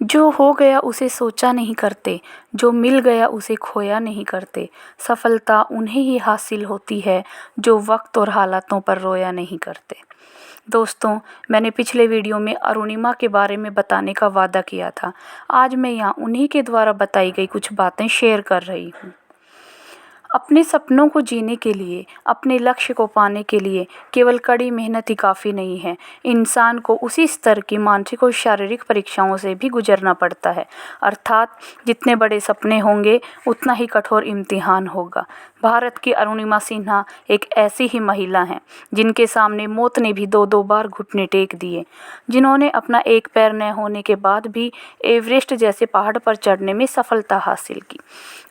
जो हो गया उसे सोचा नहीं करते, जो मिल गया उसे खोया नहीं करते। सफलता उन्हें ही हासिल होती है जो वक्त और हालातों पर रोया नहीं करते। दोस्तों, मैंने पिछले वीडियो में अरुणिमा के बारे में बताने का वादा किया था। आज मैं यहाँ उन्हीं के द्वारा बताई गई कुछ बातें शेयर कर रही हूँ। अपने सपनों को जीने के लिए, अपने लक्ष्य को पाने के लिए केवल कड़ी मेहनत ही काफ़ी नहीं है। इंसान को उसी स्तर की मानसिक और शारीरिक परीक्षाओं से भी गुजरना पड़ता है। अर्थात जितने बड़े सपने होंगे उतना ही कठोर इम्तिहान होगा। भारत की अरुणिमा सिन्हा एक ऐसी ही महिला हैं जिनके सामने मौत ने भी 2-2 बार घुटने टेक दिए, जिन्होंने अपना एक पैर न होने के बाद भी एवरेस्ट जैसे पहाड़ पर चढ़ने में सफलता हासिल की।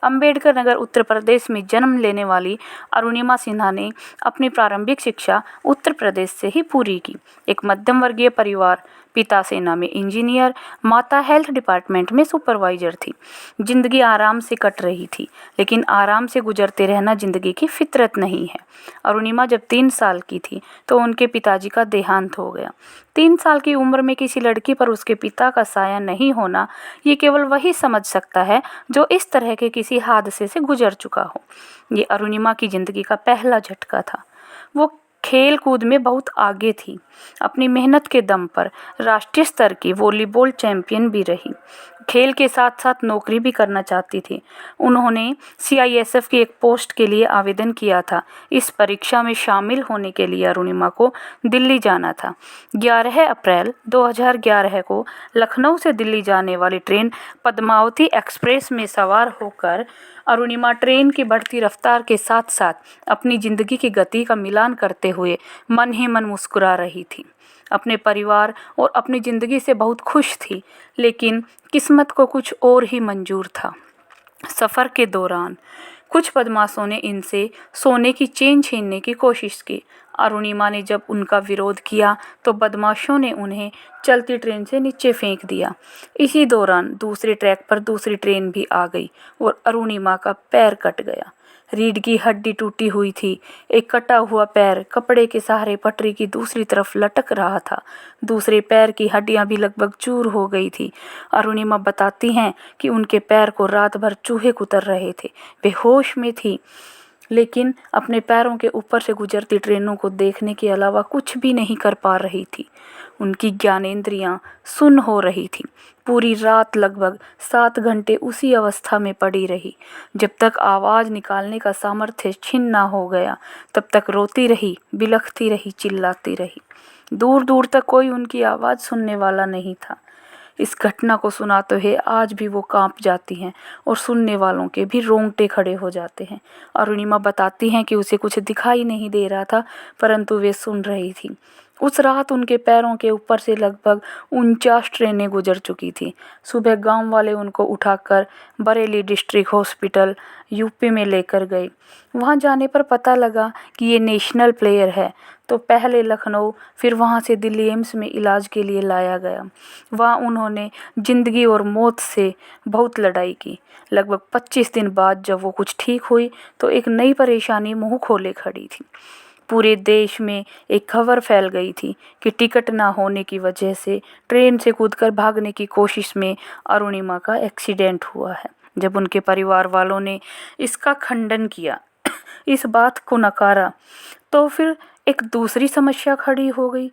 अंबेडकर नगर उत्तर प्रदेश में जन्म लेने वाली अरुणिमा सिन्हा ने अपनी प्रारंभिक शिक्षा उत्तर प्रदेश से ही पूरी की। एक मध्यम वर्गीय परिवार, पिता सेना में इंजीनियर, माता हेल्थ डिपार्टमेंट में सुपरवाइजर थी। जिंदगी आराम से कट रही थी, लेकिन आराम से गुजरते रहना जिंदगी की फितरत नहीं है। अरुणिमा जब 3 साल की थी तो उनके पिताजी का देहांत हो गया। 3 साल की उम्र में किसी लड़की पर उसके पिता का साया नहीं होना, ये केवल वही समझ सकता है जो इस तरह के किसी हादसे से गुजर चुका हो। ये अरुणिमा की जिंदगी का पहला झटका था। वो खेल कूद में बहुत आगे थी। अपनी मेहनत के दम पर राष्ट्रीय स्तर की वॉलीबॉल चैंपियन भी रही। खेल के साथ साथ नौकरी भी करना चाहती थी। उन्होंने सीआईएसएफ की एक पोस्ट के लिए आवेदन किया था। इस परीक्षा में शामिल होने के लिए अरुणिमा को दिल्ली जाना था। 11 अप्रैल 2011 को लखनऊ से दिल्ली जाने वाली ट्रेन पद्मावती एक्सप्रेस में सवार होकर अरुणिमा ट्रेन की बढ़ती रफ्तार के साथ साथ अपनी जिंदगी की गति का मिलान करते हुए मन ही मन मुस्कुरा रही थी। अपने परिवार और अपनी ज़िंदगी से बहुत खुश थी, लेकिन किस्मत को कुछ और ही मंजूर था। सफ़र के दौरान कुछ बदमाशों ने इनसे सोने की चेन छीनने की कोशिश की। अरुणिमा ने जब उनका विरोध किया तो बदमाशों ने उन्हें चलती ट्रेन से नीचे फेंक दिया। इसी दौरान दूसरे ट्रैक पर दूसरी ट्रेन भी आ गई और अरुणिमा का पैर कट गया। रीढ़ की हड्डी टूटी हुई थी। एक कटा हुआ पैर कपड़े के सहारे पटरी की दूसरी तरफ लटक रहा था। दूसरे पैर की हड्डियां भी लगभग चूर हो गई थी। अरुणिमा बताती हैं कि उनके पैर को रात भर चूहे कुतर रहे थे। वे होश में थी, लेकिन अपने पैरों के ऊपर से गुजरती ट्रेनों को देखने के अलावा कुछ भी नहीं कर पा रही थी। उनकी ज्ञानेंद्रियां सुन्न हो रही थीं। पूरी रात लगभग 7 घंटे उसी अवस्था में पड़ी रही। जब तक आवाज़ निकालने का सामर्थ्य छिन ना हो गया, तब तक रोती रही, बिलखती रही, चिल्लाती रही। दूर दूर तक कोई उनकी आवाज़ सुनने वाला नहीं था। इस घटना को सुनाते हुए आज भी वो कांप जाती हैं और सुनने वालों के भी रोंगटे खड़े हो जाते हैं। अरुणिमा बताती हैं कि उसे कुछ दिखाई नहीं दे रहा था, परंतु वे सुन रही थी। उस रात उनके पैरों के ऊपर से लगभग 49 ट्रेनें गुजर चुकी थी। सुबह गांव वाले उनको उठाकर बरेली डिस्ट्रिक्ट हॉस्पिटल यूपी में लेकर गए। वहां जाने पर पता लगा कि ये नेशनल प्लेयर है, तो पहले लखनऊ, फिर वहां से दिल्ली एम्स में इलाज के लिए लाया गया। वहां उन्होंने ज़िंदगी और मौत से बहुत लड़ाई की। लगभग 25 दिन बाद जब वो कुछ ठीक हुई तो एक नई परेशानी मुंह खोले खड़ी थी। पूरे देश में एक खबर फैल गई थी कि टिकट ना होने की वजह से ट्रेन से कूदकर भागने की कोशिश में अरुणिमा का एक्सीडेंट हुआ है। जब उनके परिवार वालों ने इसका खंडन किया, इस बात को नकारा, तो फिर एक दूसरी समस्या खड़ी हो गई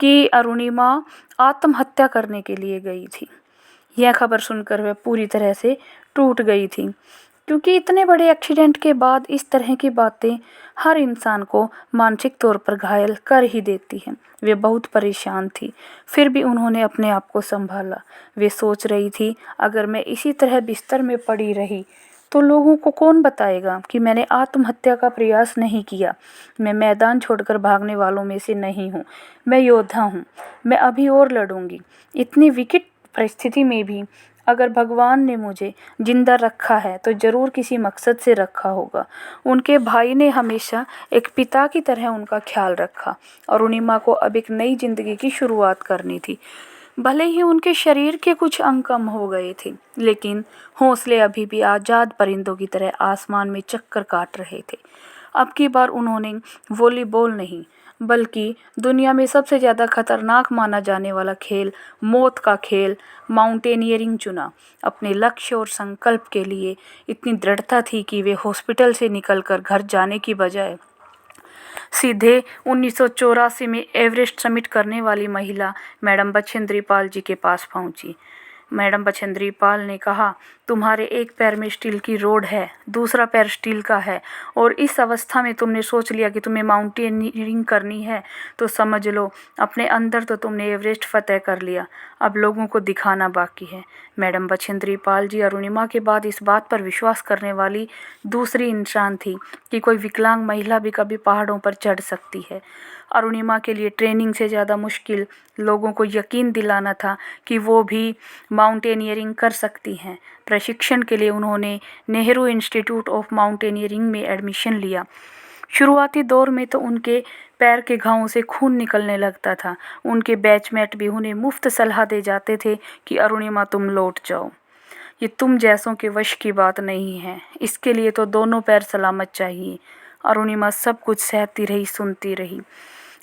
कि अरुणिमा आत्महत्या करने के लिए गई थी। यह खबर सुनकर वह पूरी तरह से टूट गई थी, क्योंकि इतने बड़े एक्सीडेंट के बाद इस तरह की बातें हर इंसान को मानसिक तौर पर घायल कर ही देती हैं। वे बहुत परेशान थी, फिर भी उन्होंने अपने आप को संभाला। वे सोच रही थी, अगर मैं इसी तरह बिस्तर में पड़ी रही तो लोगों को कौन बताएगा कि मैंने आत्महत्या का प्रयास नहीं किया। मैं मैदान छोड़कर भागने वालों में से नहीं हूँ। मैं योद्धा हूँ। मैं अभी और लड़ूंगी। इतनी विकट परिस्थिति में भी अगर भगवान ने मुझे जिंदा रखा है तो ज़रूर किसी मकसद से रखा होगा। उनके भाई ने हमेशा एक पिता की तरह उनका ख्याल रखा। अरुणिमा को अब एक नई जिंदगी की शुरुआत करनी थी। भले ही उनके शरीर के कुछ अंग कम हो गए थे, लेकिन हौसले अभी भी आज़ाद परिंदों की तरह आसमान में चक्कर काट रहे थे। अब की बार उन्होंने वॉलीबॉल नहीं बल्कि दुनिया में सबसे ज़्यादा खतरनाक माना जाने वाला खेल, मौत का खेल माउंटेनियरिंग चुना। अपने लक्ष्य और संकल्प के लिए इतनी दृढ़ता थी कि वे हॉस्पिटल से निकलकर घर जाने की बजाय सीधे 1984 में एवरेस्ट समिट करने वाली महिला मैडम बछेंद्री पाल जी के पास पहुंची। मैडम बछेंद्री पाल ने कहा, तुम्हारे एक पैर में स्टील की रोड है, दूसरा पैर स्टील का है, और इस अवस्था में तुमने सोच लिया कि तुम्हें माउंटेनियरिंग करनी है, तो समझ लो अपने अंदर तो तुमने एवरेस्ट फतेह कर लिया, अब लोगों को दिखाना बाकी है। मैडम बछेंद्री पाल जी अरुणिमा के बाद इस बात पर विश्वास करने वाली दूसरी इंसान थी कि कोई विकलांग महिला भी कभी पहाड़ों पर चढ़ सकती है। अरुणिमा के लिए ट्रेनिंग से ज़्यादा मुश्किल लोगों को यकीन दिलाना था कि वो भी माउंटेनियरिंग कर सकती हैं। प्रशिक्षण के लिए उन्होंने नेहरू इंस्टीट्यूट ऑफ माउंटेनियरिंग में एडमिशन लिया। शुरुआती दौर में तो उनके पैर के घावों से खून निकलने लगता था। उनके बैचमेट भी उन्हें मुफ्त सलाह दे जाते थे कि अरुणिमा तुम लौट जाओ, ये तुम जैसों के वश की बात नहीं है, इसके लिए तो दोनों पैर सलामत चाहिए। अरुणिमा सब कुछ सहती रही, सुनती रही।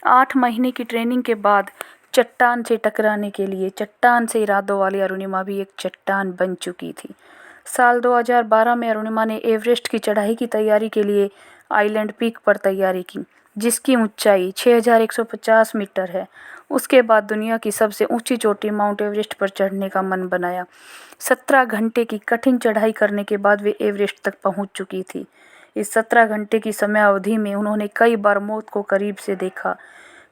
8 महीने की ट्रेनिंग के बाद चट्टान से टकराने के लिए चट्टान से इरादों वाली अरुणिमा भी एक चट्टान बन चुकी थी। साल 2012 में अरुणिमा ने एवरेस्ट की चढ़ाई की तैयारी के लिए आइलैंड पीक पर तैयारी की, जिसकी ऊंचाई 6150 मीटर है। उसके बाद दुनिया की सबसे ऊंची चोटी माउंट एवरेस्ट पर चढ़ने का मन बनाया। 17 घंटे की कठिन चढ़ाई करने के बाद वे एवरेस्ट तक पहुंच चुकी थी। इस 17 घंटे की समय अवधि में उन्होंने कई बार मौत को करीब से देखा।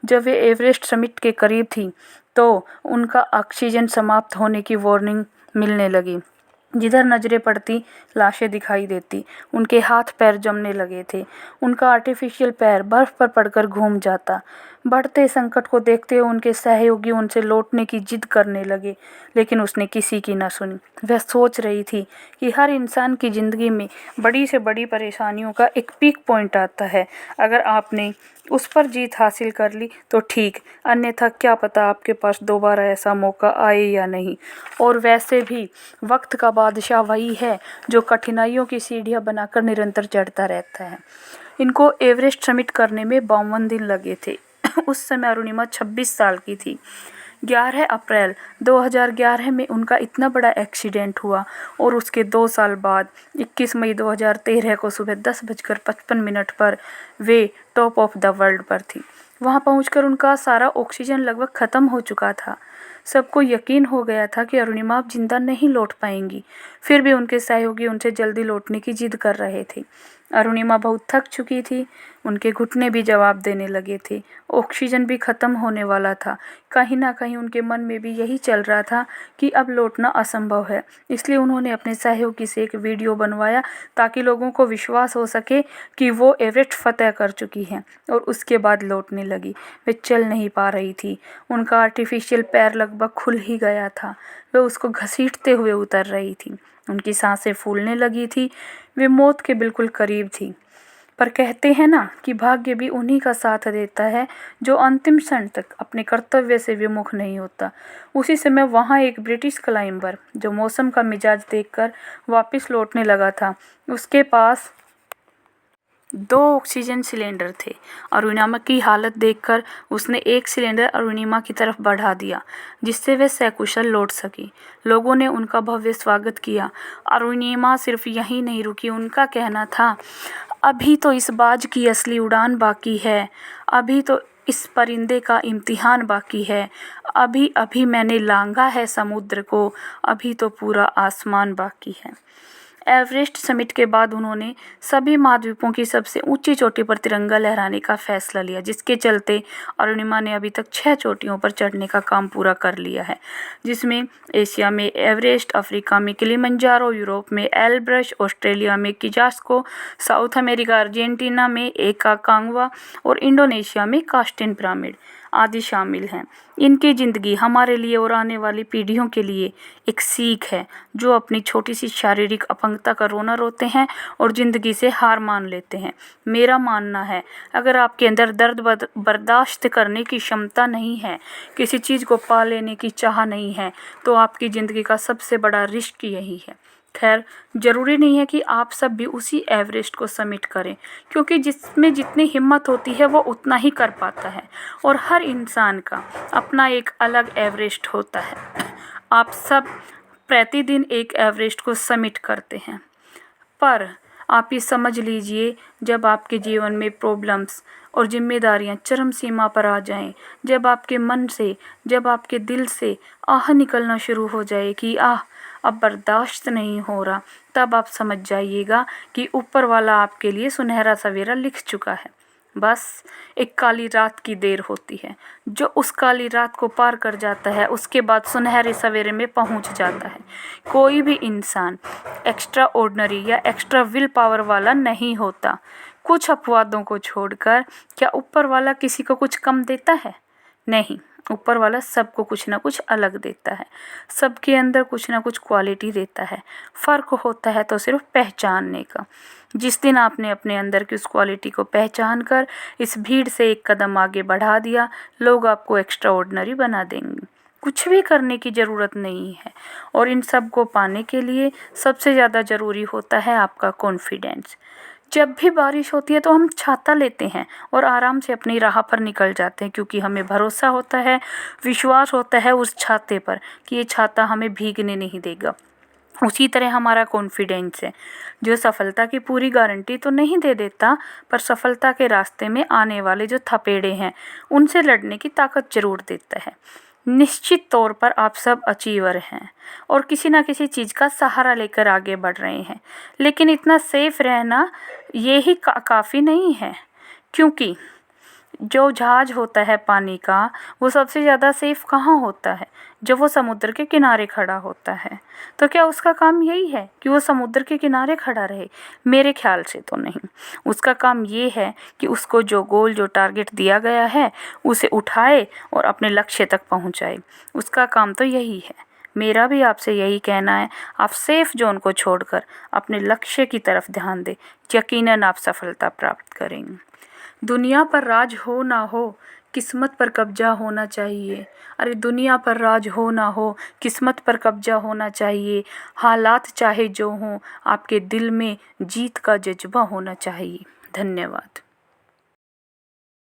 जब वे एवरेस्ट समिट के करीब थी तो उनका ऑक्सीजन समाप्त होने की वार्निंग मिलने लगी। जिधर नजरें पड़ती लाशें दिखाई देती। उनके हाथ पैर जमने लगे थे। उनका आर्टिफिशियल पैर बर्फ पर पड़कर घूम जाता। बढ़ते संकट को देखते हुए उनके सहयोगी उनसे लौटने की जिद करने लगे, लेकिन उसने किसी की न सुनी। वह सोच रही थी कि हर इंसान की ज़िंदगी में बड़ी से बड़ी परेशानियों का एक पीक पॉइंट आता है। अगर आपने उस पर जीत हासिल कर ली तो ठीक, अन्यथा क्या पता आपके पास दोबारा ऐसा मौका आए या नहीं। और वैसे भी वक्त का बादशाह वही है जो कठिनाइयों की सीढ़ियाँ बनाकर निरंतर चढ़ता रहता है। इनको एवरेस्ट समिट करने में 52 दिन लगे थे। उस समय अरुणिमा 26 साल की थी। 11 अप्रैल 2011 में उनका इतना बड़ा एक्सीडेंट हुआ और उसके 2 साल बाद 21 मई 2013 को सुबह 10:55 पर वे टॉप ऑफ द वर्ल्ड पर थी। वहां पहुंचकर उनका सारा ऑक्सीजन लगभग ख़त्म हो चुका था। सबको यकीन हो गया था कि अरुणिमा अब जिंदा नहीं लौट पाएंगी। फिर भी उनके सहयोगी उनसे जल्दी लौटने की जिद कर रहे थे। अरुणिमा बहुत थक चुकी थी। उनके घुटने भी जवाब देने लगे थे। ऑक्सीजन भी ख़त्म होने वाला था। कहीं ना कहीं उनके मन में भी यही चल रहा था कि अब लौटना असंभव है। इसलिए उन्होंने अपने सहयोगी से एक वीडियो बनवाया ताकि लोगों को विश्वास हो सके कि वो एवरेस्ट फतेह कर चुकी हैं, और उसके बाद लौटने लगी। वे चल नहीं पा रही थी। उनका आर्टिफिशियल पैर लगभग खुल ही गया था। वे उसको घसीटते हुए उतर रही थी। उनकी सांसें फूलने लगी थी। वे मौत के बिल्कुल करीब थी। पर कहते हैं ना कि भाग्य भी उन्हीं का साथ देता है जो अंतिम क्षण तक अपने कर्तव्य से विमुख नहीं होता। उसी समय वहाँ एक ब्रिटिश क्लाइंबर जो मौसम का मिजाज देखकर वापस लौटने लगा था, उसके पास 2 ऑक्सीजन सिलेंडर थे। अरुणिमा की हालत देखकर उसने एक सिलेंडर अरुणिमा की तरफ बढ़ा दिया, जिससे वे सकुशल लौट सकी। लोगों ने उनका भव्य स्वागत किया। अरुणिमा सिर्फ यहीं नहीं रुकी। उनका कहना था, अभी तो इस बाज की असली उड़ान बाकी है, अभी तो इस परिंदे का इम्तिहान बाकी है, अभी अभी मैंने लांघा है समुद्र को, अभी तो पूरा आसमान बाकी है। एवरेस्ट समिट के बाद उन्होंने सभी महाद्वीपों की सबसे ऊंची चोटी पर तिरंगा लहराने का फैसला लिया, जिसके चलते अरुणिमा ने अभी तक 6 चोटियों पर चढ़ने का काम पूरा कर लिया है, जिसमें एशिया में एवरेस्ट, अफ्रीका में किलिमंजारो, यूरोप में एलब्रस, ऑस्ट्रेलिया में किजास्को, साउथ अमेरिका अर्जेंटीना में एकाकांगवा और इंडोनेशिया में कास्टिन पिरामिड आदि शामिल हैं। इनकी ज़िंदगी हमारे लिए और आने वाली पीढ़ियों के लिए एक सीख है, जो अपनी छोटी सी शारीरिक अपंगता का रोना रोते हैं और ज़िंदगी से हार मान लेते हैं। मेरा मानना है, अगर आपके अंदर दर्द बर्दाश्त करने की क्षमता नहीं है, किसी चीज़ को पा लेने की चाह नहीं है, तो आपकी ज़िंदगी का सबसे बड़ा रिस्क यही है। खैर, ज़रूरी नहीं है कि आप सब भी उसी एवरेस्ट को समिट करें, क्योंकि जिसमें जितनी हिम्मत होती है वो उतना ही कर पाता है और हर इंसान का अपना एक अलग एवरेस्ट होता है। आप सब प्रतिदिन एक एवरेस्ट को समिट करते हैं, पर आप ये समझ लीजिए, जब आपके जीवन में प्रॉब्लम्स और जिम्मेदारियां चरम सीमा पर आ जाएं, जब आपके मन से, जब आपके दिल से आह निकलना शुरू हो जाए कि अब बर्दाश्त नहीं हो रहा, तब आप समझ जाइएगा कि ऊपर वाला आपके लिए सुनहरा सवेरा लिख चुका है। बस एक काली रात की देर होती है। जो उस काली रात को पार कर जाता है उसके बाद सुनहरे सवेरे में पहुंच जाता है। कोई भी इंसान एक्स्ट्रा ऑर्डिनरी या एक्स्ट्रा विल पावर वाला नहीं होता। कुछ अपवादों को छोड़कर क्या ऊपर वाला किसी को कुछ कम देता है? नहीं, ऊपर वाला सबको कुछ ना कुछ अलग देता है। सबके अंदर कुछ ना कुछ क्वालिटी देता है। फ़र्क होता है तो सिर्फ पहचानने का। जिस दिन आपने अपने अंदर की उस क्वालिटी को पहचान कर इस भीड़ से एक कदम आगे बढ़ा दिया, लोग आपको एक्स्ट्रा ऑर्डिनरी बना देंगे। कुछ भी करने की ज़रूरत नहीं है। और इन सब को पाने के लिए सबसे ज़्यादा ज़रूरी होता है आपका कॉन्फिडेंस। जब भी बारिश होती है तो हम छाता लेते हैं और आराम से अपनी राह पर निकल जाते हैं, क्योंकि हमें भरोसा होता है, विश्वास होता है उस छाते पर कि ये छाता हमें भीगने नहीं देगा। उसी तरह हमारा कॉन्फिडेंस है, जो सफलता की पूरी गारंटी तो नहीं दे देता, पर सफलता के रास्ते में आने वाले जो थपेड़े हैं उनसे लड़ने की ताकत जरूर देता है। निश्चित तौर पर आप सब अचीवर हैं और किसी ना किसी चीज़ का सहारा लेकर आगे बढ़ रहे हैं, लेकिन इतना सेफ रहना ये ही काफ़ी नहीं है, क्योंकि जो जहाज होता है पानी का, वो सबसे ज़्यादा सेफ कहाँ होता है? जब वो समुद्र के किनारे खड़ा होता है। तो क्या उसका काम यही है कि वो समुद्र के किनारे खड़ा रहे? मेरे ख्याल से तो नहीं। उसका काम ये है कि उसको जो गोल, जो टारगेट दिया गया है, उसे उठाए और अपने लक्ष्य तक पहुँचाए। उसका काम तो यही है। मेरा भी आपसे यही कहना है, आप सेफ जोन को छोड़कर अपने लक्ष्य की तरफ ध्यान दें। यकीनन आप सफलता प्राप्त करेंगे। दुनिया पर राज हो ना हो, किस्मत पर कब्जा होना चाहिए। अरे दुनिया पर राज हो ना हो, किस्मत पर कब्जा होना चाहिए। हालात चाहे जो हों, आपके दिल में जीत का जज्बा होना चाहिए। धन्यवाद।